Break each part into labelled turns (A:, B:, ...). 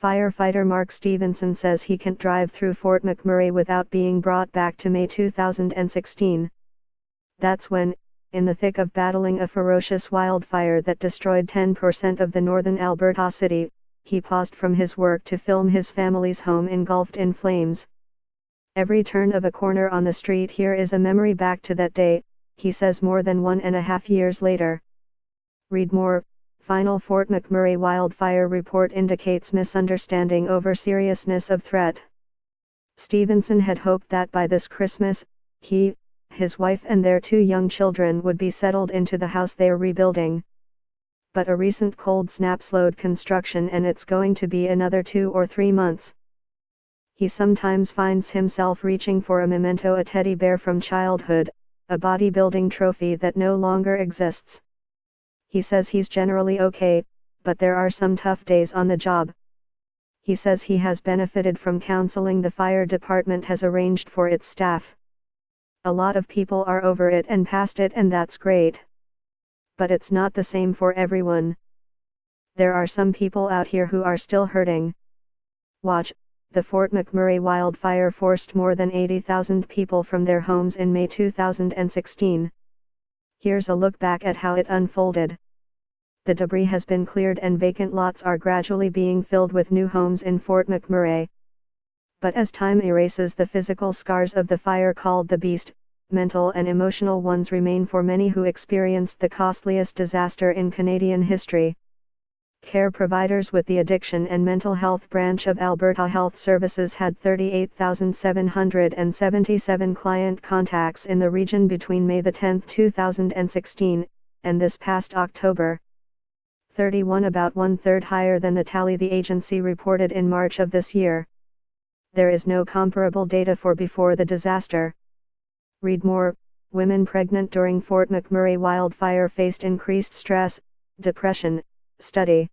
A: Firefighter Mark Stevenson says he can't drive through Fort McMurray without being brought back to May 2016. That's when, in the thick of battling a ferocious wildfire that destroyed 10% of the northern Alberta city, he paused from his work to film his family's home engulfed in flames. Every turn of a corner on the street here is a memory back to that day, he says more than 1.5 years later. Read more. Final Fort McMurray wildfire report indicates misunderstanding over seriousness of threat. Stevenson had hoped that by this Christmas, he, his wife and their 2 young children would be settled into the house they're rebuilding. But a recent cold snap slowed construction and it's going to be another 2 or 3 months. He sometimes finds himself reaching for a memento, a teddy bear from childhood, a bodybuilding trophy that no longer exists. He says he's generally okay, but there are some tough days on the job. He says he has benefited from counseling the fire department has arranged for its staff. A lot of people are over it and past it, and that's great. But it's not the same for everyone. There are some people out here who are still hurting. Watch. The Fort McMurray wildfire forced more than 80,000 people from their homes in May 2016. Here's a look back at how it unfolded. The debris has been cleared and vacant lots are gradually being filled with new homes in Fort McMurray. But as time erases the physical scars of the fire called the Beast, mental and emotional ones remain for many who experienced the costliest disaster in Canadian history. Care providers with the Addiction and Mental Health branch of Alberta Health Services had 38,777 client contacts in the region between May 10, 2016, and this past October. 31, about 1/3 higher than the tally the agency reported in March of this year. There is no comparable data for before the disaster. Read more. Women pregnant during Fort McMurray wildfire faced increased stress, depression. Study.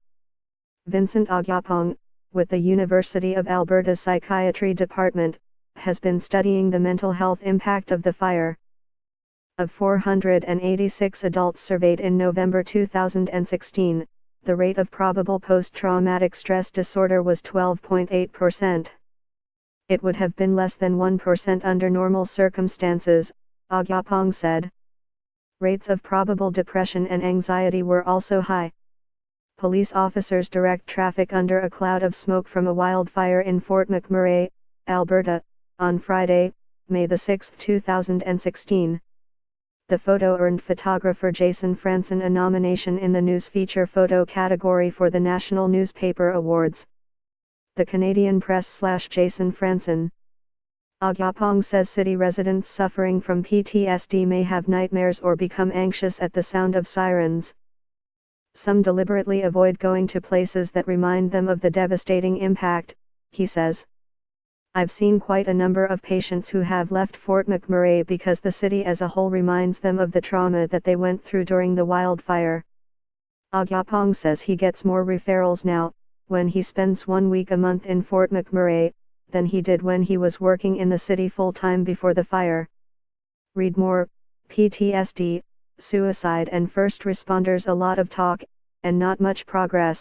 A: Vincent Agyapong, with the University of Alberta's Psychiatry Department, has been studying the mental health impact of the fire. Of 486 adults surveyed in November 2016, the rate of probable post-traumatic stress disorder was 12.8%. It would have been less than 1% under normal circumstances, Agyapong said. Rates of probable depression and anxiety were also high. Police officers direct traffic under a cloud of smoke from a wildfire in Fort McMurray, Alberta, on Friday, May 6, 2016. The photo earned photographer Jason Franson a nomination in the News Feature Photo category for the National Newspaper Awards. The Canadian Press/Jason Franson. Agyapong says city residents suffering from PTSD may have nightmares or become anxious at the sound of sirens. Some deliberately avoid going to places that remind them of the devastating impact, he says. I've seen quite a number of patients who have left Fort McMurray because the city as a whole reminds them of the trauma that they went through during the wildfire. Agyapong says he gets more referrals now, when he spends 1 week a month in Fort McMurray, than he did when he was working in the city full-time before the fire. Read more. PTSD, suicide and first responders, a lot of talk, and not much progress.